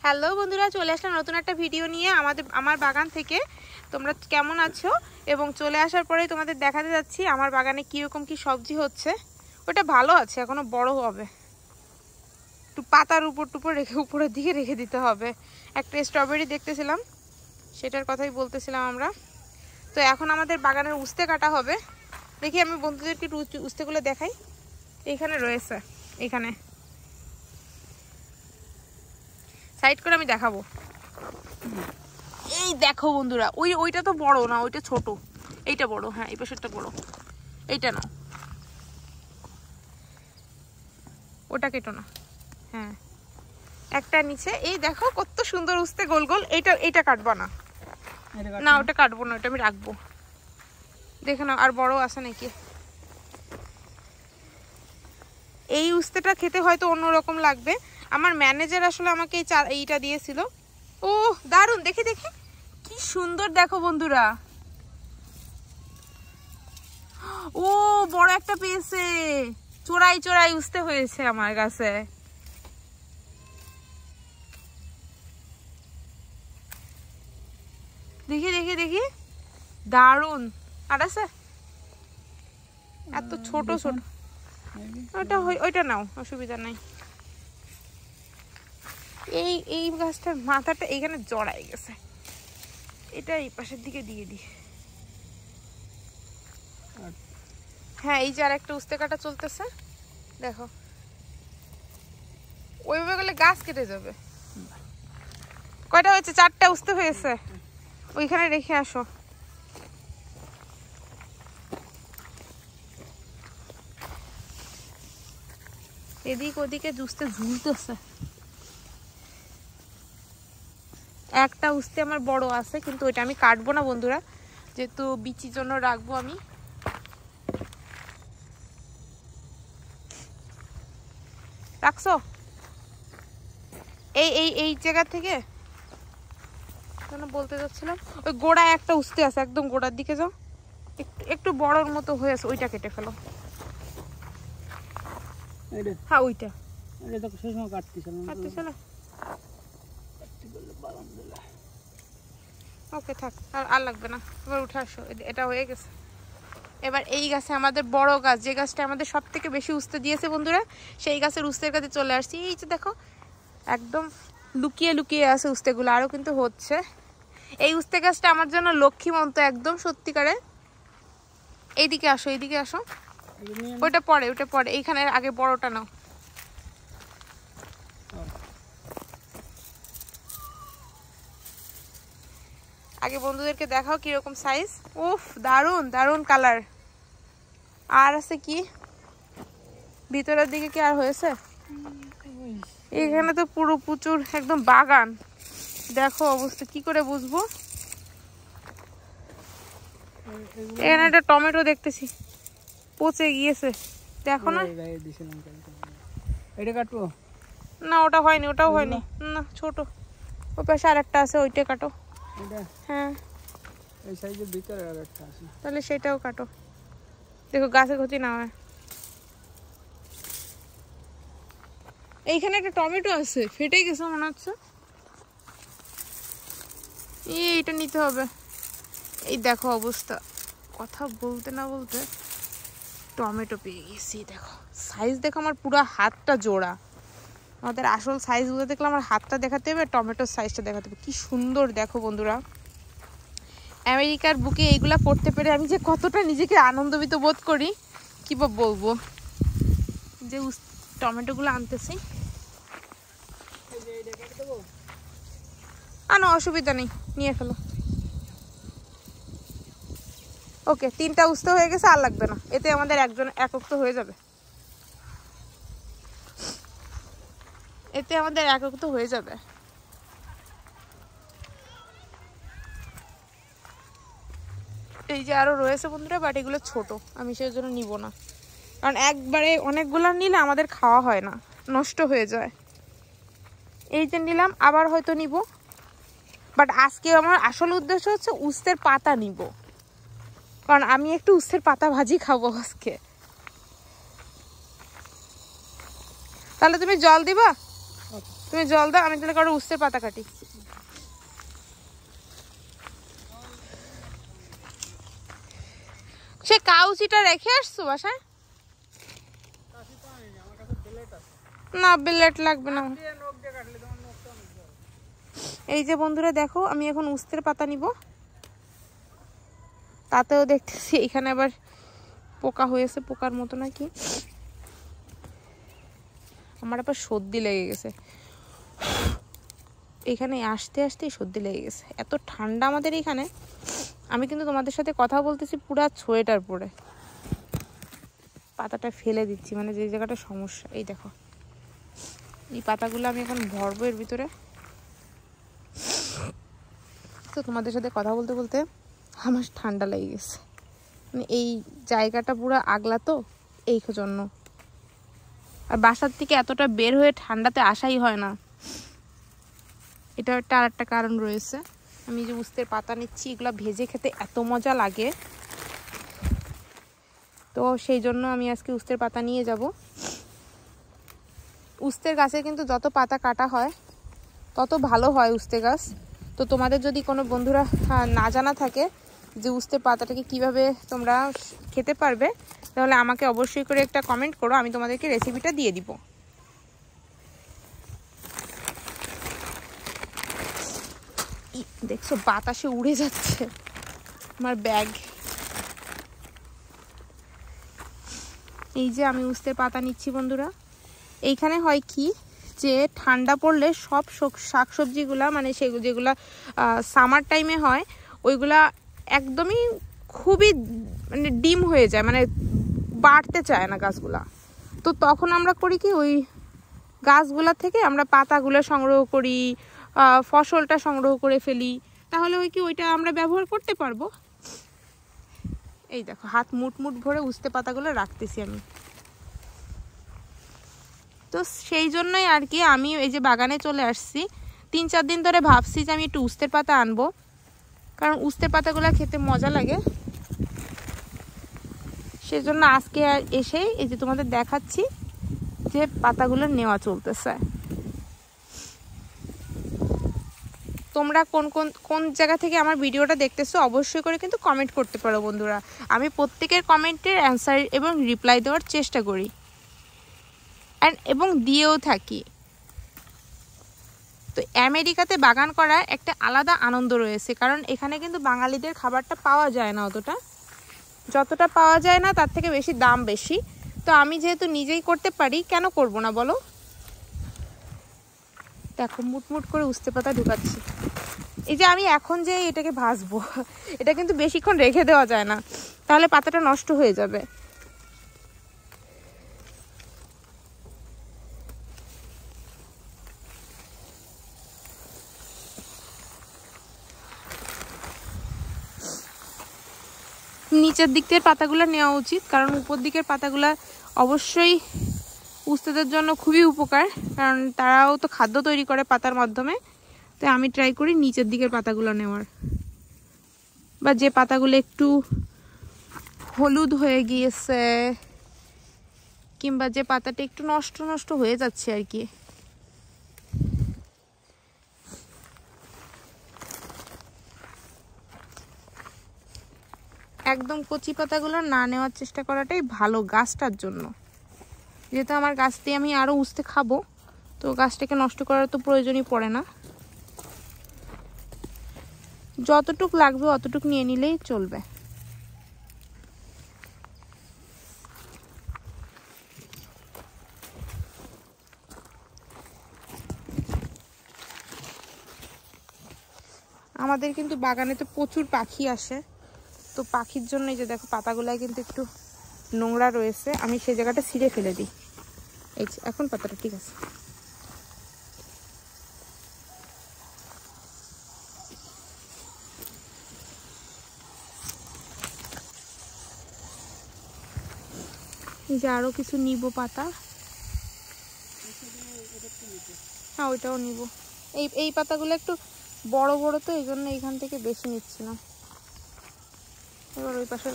Hello বন্ধুরা, চলে আসলাম নতুন একটা ভিডিও নিয়ে আমার বাগান থেকে। তোমরা কেমন আছো? এবং চলে আসার পরেই তোমাদের দেখাতে যাচ্ছি আমার বাগানে কীরকম কি সবজি হচ্ছে। ওটা ভালো আছে, এখনো বড় হবে, একটু পাতার উপর রেখে উপরের দিকে রেখে দিতে হবে। একটা স্ট্রবেরি দেখতেছিলাম, সেটার কথাই বলতেছিলাম আমরা। তো এখন আমাদের বাগানের উস্তে কাটা হবে। দেখি আমি বন্ধুদেরকে একটু উস্তেগুলো দেখাই। এইখানে রয়েছে, এইখানে সাইড করে আমি দেখাবো। এই দেখো বন্ধুরা, ওইটা তো বড় না, ওইটা ছোট, এইটা বড়। হ্যাঁ, এই পাশেরটা বড়, এইটা না, ওটা কেটো না। হ্যাঁ, একটা নিচে। এই দেখো কত সুন্দর উস্তে, গোল গোল। এইটা কাটবো না, না ওটা কাটবো না, ওটা আমি রাখবো। দেখে নাও আর বড় আছে নাকি। এই উস্তেটা খেতে হয়তো অন্যরকম লাগবে। আমার ম্যানেজার আসলে আমাকে এইটা দিয়েছিল। ও দারুণ, দেখি দেখি কি সুন্দর দেখো বন্ধুরা। ও বড় একটা পেয়েছে, চোরাই চোরাই উস্তে হয়েছে আমার কাছে। দেখি দেখি দেখি, দারুণ। আর আছে এত ছোট ছোট। ওইটা নাও, অসুবিধা নাই। এই গাছটার মাথাটা এইখানে জড়াই গেছে, এটা এই পাশের দিকে দিয়ে দিই। হ্যাঁ, এই যে আর একটা উস্তে কাটা চলতেছে, দেখো। ওইভাবে গেলে গাছ কেটে যাবে। কয়টা হয়েছে? 4টা উস্তে হয়েছে। ওইখানে রেখে আসো। এদিক ওদিকে উস্তে ঝুলতেছে। একটা উস্তে আমার বড় আছে, কিন্তু ওইটা আমি কাটবো না বন্ধুরা, যেহেতু বিচির জন্য রাখবো আমি। রাখছো এই জায়গা থেকে বলতে যাচ্ছিলাম। ওই গোড়ায় একটা উস্তে আছে, একদম গোড়ার দিকে যাও, একটু বড়র মতো হয়েছে, ওইটা কেটে ফেলো। হ্যাঁ, ওইটা ওকে থাক, আর লাগবে না। এবার উঠে আসো, এটা হয়ে গেছে। এবার এই গাছে আমাদের বড় গাছ, যে গাছটা আমাদের সব থেকে বেশি উস্তে দিয়েছে বন্ধুরা, সেই গাছের উস্তের কাছে চলে আসছি। এই যে দেখো, একদম লুকিয়ে লুকিয়ে আছে উস্তেগুলো, আরও কিন্তু হচ্ছে। এই উস্তে গাছটা আমার জন্য লক্ষ্মীমন্ত, একদম সত্যিকারে। এইদিকে আসো, এইদিকে আসো। ওটা পরে, এইখানে আগে বড়টা নাও। আগে বন্ধুদেরকে দেখাও কিরকম সাইজ। উফ, দারুন দারুন কালার। আর আছে কি ভিতরের দিকে? কি আর হয়েছে? এখানে তো পুরো প্রচুর একদম বাগান। দেখো অবস্থা, কি করে বুঝবো। এখানে একটা টমেটো দেখতেছি, পচে গিয়েছে, দেখো না। এটা কাটবো না, ওটা হয়নি, ওটাও হয়নি না, ছোট। ওই পাশে আর একটা আছে, ওইটা কাটো। হ্যাঁ, এই সাইজের ভিতরে আর একটা আছে, তাহলে সেটাও কাটো। দেখো গাছে ক্ষতি না হয়। এইখানে একটা টমেটো আছে, ফেটে গেছে মনে হচ্ছে। এইটা নিতে হবে। এই দেখো অবস্থা, কথা বলতে না বলতে টমেটো পেয়ে গেছি। দেখো সাইজ, দেখো আমার পুরো হাতটা জোড়া। আমাদের আসল সাইজগুলো দেখলে আমার হাতটা দেখাতে হবে, টমেটোর সাইজটা দেখাতে হবে। কি সুন্দর দেখো বন্ধুরা। আমেরিকার বুকে এইগুলা পড়তে পেরে আমি যে কতটা নিজেকে আনন্দিত বোধ করি, কি বলবো। যে টমেটোগুলো আনতেছি, আনো, অসুবিধা নেই, নিয়ে ফেলো। ওকে, 3টা উস্তে হয়ে গেছে, আর লাগবে না। এতে আমাদের একক তো হয়ে যাবে, এতে আমাদের একক তো হয়ে যাবে। এই যে আরো রয়েছে বন্ধুরা, বাট এগুলো ছোট, আমি সেই জন্য নিব না। কারণ একবারে অনেকগুলো নিলে আমাদের খাওয়া হয় না, নষ্ট হয়ে যায়। এই যে নিলাম, আবার হয়তো নিব, বাট আজকে আমার আসল উদ্দেশ্য হচ্ছে উস্তের পাতা নিব, কারণ আমি একটু উস্তের পাতা ভাজি খাবো আজকে। তাহলে তুমি জল দিবা? তুমি জল দাও, আমি তাহলে কারো উস্তের পাতা কাটি। সে কাউচিটা রেখে আসছো বাসায়? না ব্লেড লাগবে না। এই যে বন্ধুরা দেখো, আমি এখন উস্তের পাতা নিব। তাতেও দেখতেছি এখানে আবার পোকা হয়েছে, পোকার মতো নাকি। আমার আবার সর্দি লেগে গেছে, এখানে আসতে আসতেই সর্দি লেগে গেছে। এত ঠান্ডা আমাদের এখানে। আমি কিন্তু তোমাদের সাথে কথা বলতেছি পুরা সোয়েটার পরে। পাতাটা ফেলে দিচ্ছি, মানে যে জায়গাটা সমস্যা। এই দেখো, এই পাতাগুলো আমি এখন ভরবো এর ভিতরে। তো তোমাদের সাথে কথা বলতে বলতে আমার ঠান্ডা লেগে গেছে, মানে এই জায়গাটা পুরো আগলা, তো এই জন্য। আর বাসার থেকে এতটা বের হয়ে ঠান্ডাতে আসাই হয় না, এটা একটা আর একটা কারণ রয়েছে। আমি যে উস্তের পাতা নিচ্ছি, এগুলো ভেজে খেতে এত মজা লাগে, তো সেই জন্য আমি আজকে উস্তের পাতা নিয়ে যাব। উস্তের গাছে কিন্তু যত পাতা কাটা হয় তত ভালো হয় উস্তে গাছ। তো তোমাদের যদি কোনো বন্ধুরা না জানা থাকে যে উস্তের পাতাটাকে কিভাবে তোমরা খেতে পারবে, তাহলে আমাকে অবশ্যই করে একটা কমেন্ট করো, আমি তোমাদেরকে রেসিপিটা দিয়ে দিব। দেখছো বাতাসে উড়ে যাচ্ছে আমার ব্যাগ। এই যে আমি উস্তের পাতা নিচ্ছি বন্ধুরা। এইখানে হয় কি, যে ঠান্ডা পড়লে সব শাকসবজিগুলা, মানে সেগুলো যেগুলা সামার টাইমে হয়, ওইগুলা একদমই খুবই মানে ডিম হয়ে যায়, মানে বাড়তে চায় না গাছগুলা। তো তখন আমরা করি কি, ওই গাছগুলা থেকে আমরা পাতাগুলো সংগ্রহ করি, ফসলটা সংগ্রহ করে ফেলি, তাহলে ওই কি ওইটা আমরা ব্যবহার করতে পারবো। এই দেখো হাত মুট ভরে উস্তে পাতাগুলো রাখতেছি আমি। তো সেই জন্যই আর কি আমি এই যে বাগানে চলে আসছি। 3-4 দিন ধরে ভাবছি যে আমি একটু উস্তের পাতা আনবো, কারণ উস্তের পাতাগুলো খেতে মজা লাগে। সেজন্য আজকে এসে এই যে তোমাদের দেখাচ্ছি যে পাতাগুলো নেওয়া চলতেছে। তোমরা কোন জায়গা থেকে আমার ভিডিওটা দেখতেছো অবশ্যই করে কিন্তু কমেন্ট করতে পারো বন্ধুরা। আমি প্রত্যেকের কমেন্টের অ্যান্সার এবং রিপ্লাই দেওয়ার চেষ্টা করি, এবং দিয়েও থাকি। তো আমেরিকাতে বাগান করার একটা আলাদা আনন্দ রয়েছে, কারণ এখানে কিন্তু বাঙালিদের খাবারটা পাওয়া যায় না অতটা, যতটা পাওয়া যায় না তার থেকে বেশি দাম বেশি। তো আমি যেহেতু নিজেই করতে পারি, কেন করব না বলো। দেখো মুট করে উস্তে পাতা ঢুকাচ্ছি। এই যে আমি এখন যে এটাকে ভাজবো, এটা কিন্তু বেশিক্ষণ রেখে দেওয়া যায় না, তাহলে পাতাটা নষ্ট হয়ে যাবে। নিচের দিক থেকে পাতাগুলো নেওয়া উচিত, কারণ উপর দিকের পাতাগুলা অবশ্যই উস্তেদের জন্য খুবই উপকার, কারণ তারাও তো খাদ্য তৈরি করে পাতার মাধ্যমে। তাই আমি ট্রাই করি নিচের দিকের পাতাগুলো নেওয়ার, বা যে পাতাগুলো একটু হলুদ হয়ে গিয়েছে, কিংবা যে পাতাটা একটু নষ্ট হয়ে যাচ্ছে আর কি। একদম কচি পাতাগুলো না নেওয়ার চেষ্টা করাটাই ভালো গাছটার জন্য। যেহেতু আমার গাছ দিয়ে আমি আরো উস্তে খাবো, তো গাছটাকে নষ্ট করার তো প্রয়োজনই পড়ে না। যতটুক লাগবে অতটুক নিয়ে নিলেই চলবে। আমাদের কিন্তু বাগানে তো প্রচুর পাখি আসে, তো পাখির জন্য এই যে দেখো পাতাগুলাই কিন্তু একটু নোংরা রয়েছে, আমি সেই জায়গাটা ছিঁড়ে ফেলে দিই। এই যে এখন পাতাটা ঠিক আছে। এই যে আরো কিছু নিব পাতা, হ্যাঁ ওইটাও নিব। এই পাতাগুলো একটু বড় বড়, তো এই জন্য এইখান থেকে বেশি নিচ্ছি না। এবার ওই পাশের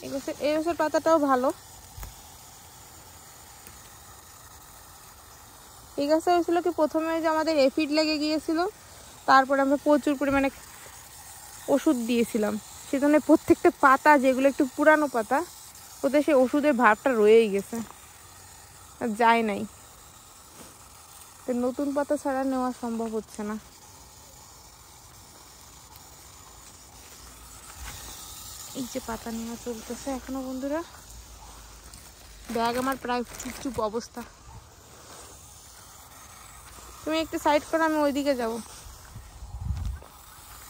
এই গাছের পাতাটাও ভালো। এই গাছে হয়েছিল কি প্রথমে যে আমাদের এফিড লেগে গিয়েছিল, তারপরে আমরা প্রচুর পরিমাণে ওষুধ দিয়েছিলাম, সেজন্য প্রত্যেকটা পাতা যেগুলো একটু পুরানো পাতা ওদের সেই ওষুধের ভাবটা রয়েই গেছে, আর যায় নাই। তো নতুন পাতা ছাড়া নেওয়া সম্ভব হচ্ছে না। এই যে পাতা নেওয়া চলতেছে এখনো বন্ধুরা। ব্যাগ আমার প্রায় চুপচুপ অবস্থা। তুমি একটু সাইড করো, আমি ওইদিকে যাব।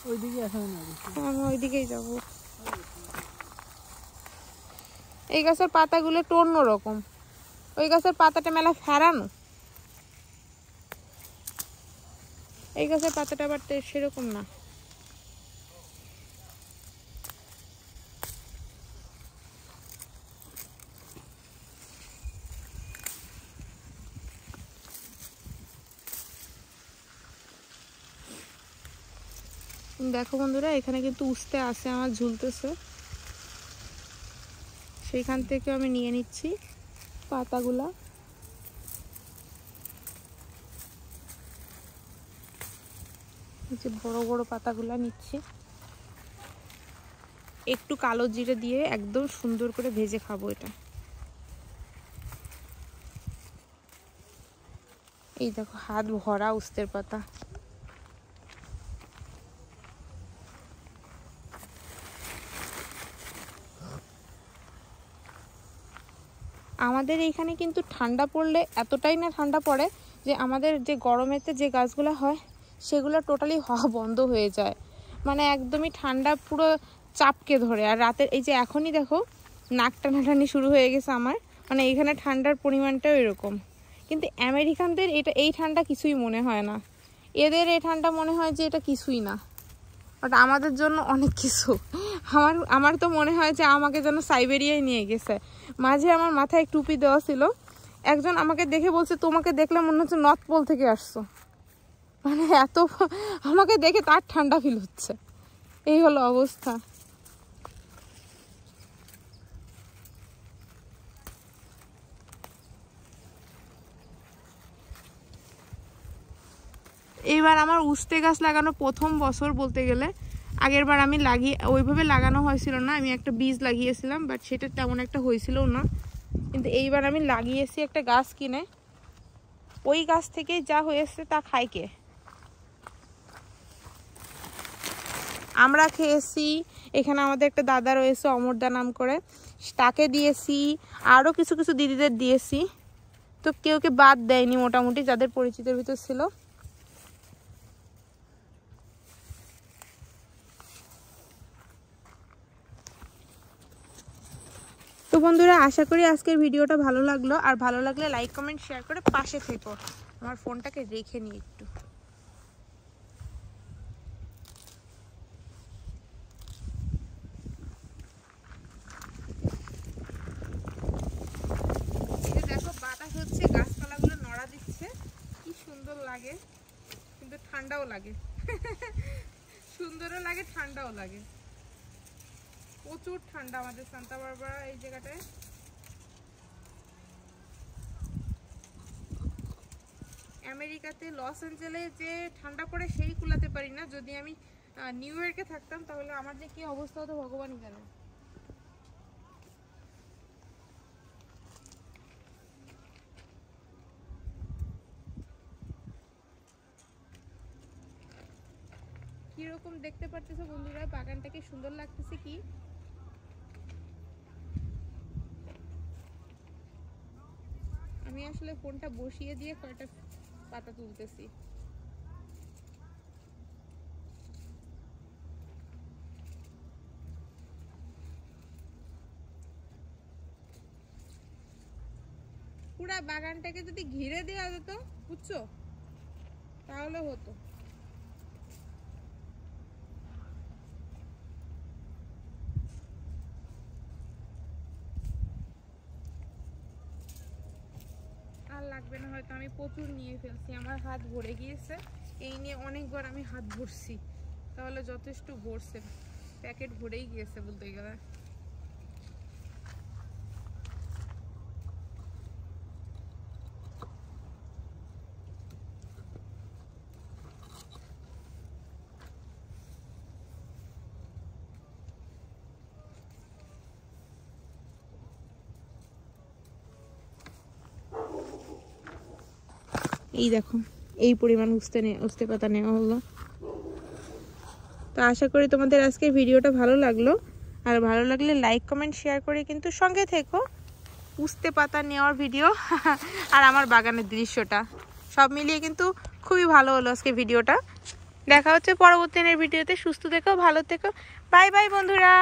ওইদিকে আসবে না? আমি ওইদিকেই যাব। এই গাছের পাতাগুলো একটু অন্যরকম, ওই গাছের পাতাটা মেলা ফেরানো, এই গাছের পাতাটা আবার সেরকম না। দেখো বন্ধুরা, এখানে কিন্তু উস্তে আছে আমার ঝুলতেছে, সেইখান থেকে আমি নিয়ে নিচ্ছি পাতাগুলা। এই যে বড় বড় পাতাগুলা নিচ্ছি, একটু কালো জিরে দিয়ে একদম সুন্দর করে ভেজে খাবো এটা। এই দেখো হাত ভরা উস্তের পাতা। আমাদের এইখানে কিন্তু ঠান্ডা পড়লে এতটাই না ঠান্ডা পড়ে যে আমাদের যে গরমেতে যে গাছগুলো হয় সেগুলো টোটালি হওয়া বন্ধ হয়ে যায়, মানে একদমই ঠান্ডা পুরো চাপকে ধরে। আর রাতের এই যে এখনই দেখো নাক টানাটানি শুরু হয়ে গেছে আমার, মানে এইখানে ঠান্ডার পরিমাণটাও এরকম। কিন্তু আমেরিকানদের এই ঠান্ডা কিছুই মনে হয় না, এদের এই ঠান্ডা মনে হয় যে এটা কিছুই না, বাট আমাদের জন্য অনেক কিছু। আমার তো মনে হয় যে আমাকে যেন সাইবেরিয়ায় নিয়ে গেছে। মাঝে আমার মাথায় টুপি দেওয়া ছিল, একজন আমাকে দেখে বলছে তোমাকে দেখলে মনে হচ্ছে নর্থ পোল থেকে আসছো, মানে এত আমাকে দেখে তার ঠান্ডা ফিল হচ্ছে। এই হলো অবস্থা। এইবার আমার উস্তে গাছ লাগানো প্রথম বছর বলতে গেলে। আগের বার আমি ওইভাবে লাগানো হয়েছিল না, আমি একটা বীজ লাগিয়েছিলাম, বাট সেটা তেমন একটা হয়েছিল না। কিন্তু এইবার আমি লাগিয়েছি একটা গাছ কিনে, ওই গাছ থেকে যা হয়েছে তা খায় কে? আমরা খেয়েছি, এখানে আমাদের একটা দাদা রয়েছে অমরদা নাম করে, তাকে দিয়েছি, আরও কিছু কিছু দিদিদের দিয়েছি, তো কেউ বাদ দেয়নি মোটামুটি যাদের পরিচিতের ভিতর ছিল। তো বন্ধুরা, আশা করি আজকের ভিডিওটা ভালো লাগলো, আর ভালো লাগলে লাইক কমেন্ট শেয়ার করে পাশে থেকো। আমার ফোনটাকে রেখে নিই একটু। দেখো বাতাস হচ্ছে, গাছপালাগুলো নড়া দিচ্ছে, কি সুন্দর লাগে, কিন্তু ঠান্ডাও লাগে। সুন্দরও লাগে, ঠান্ডাও লাগে, প্রচুর ঠান্ডা আমাদের সান্তা বারবারা এই জায়গাটায়। আমেরিকাতে লস অ্যাঞ্জেলে যে ঠান্ডা পড়ে সেই কুলাতে পারি না। যদি আমি নিউ ইয়র্কে থাকতাম তাহলে আমার যে কি অবস্থা হতো ভগবানই জানে। কিরকম দেখতে পারতেছো বন্ধুরা, বাগানটা কি সুন্দর লাগতেছে কি? আমি আসলে ফোনটা বসিয়ে দিয়ে কয়টা পাতা তুলতেছি। পুরা বাগানটাকে যদি ঘিরে দেওয়া যেত, বুঝছো, তাহলে হতো। আর লাগবে না হয়তো, আমি প্রচুর নিয়ে ফেলছি, আমার হাত ভরে গিয়েছে। এই নিয়ে অনেকবার আমি হাত ভরছি, তাহলে যথেষ্ট ভরছে, প্যাকেট ভরেই গিয়েছে বলতে গেলে। এই দেখো এই পরিমাণ উস্তে পাতা নেওয়া হলো। তো আশা করি তোমাদের আজকের ভিডিওটা ভালো লাগলো, আর ভালো লাগলে লাইক কমেন্ট শেয়ার করে কিন্তু সঙ্গে থেকো। উস্তে পাতা নেওয়ার ভিডিও আর আমার বাগানের দৃশ্যটা সব মিলিয়ে কিন্তু খুবই ভালো হলো আজকে ভিডিওটা। দেখা হচ্ছে পরবর্তী দিনের ভিডিওতে। সুস্থ থেকো, ভালো থেকো, বাই বাই বন্ধুরা।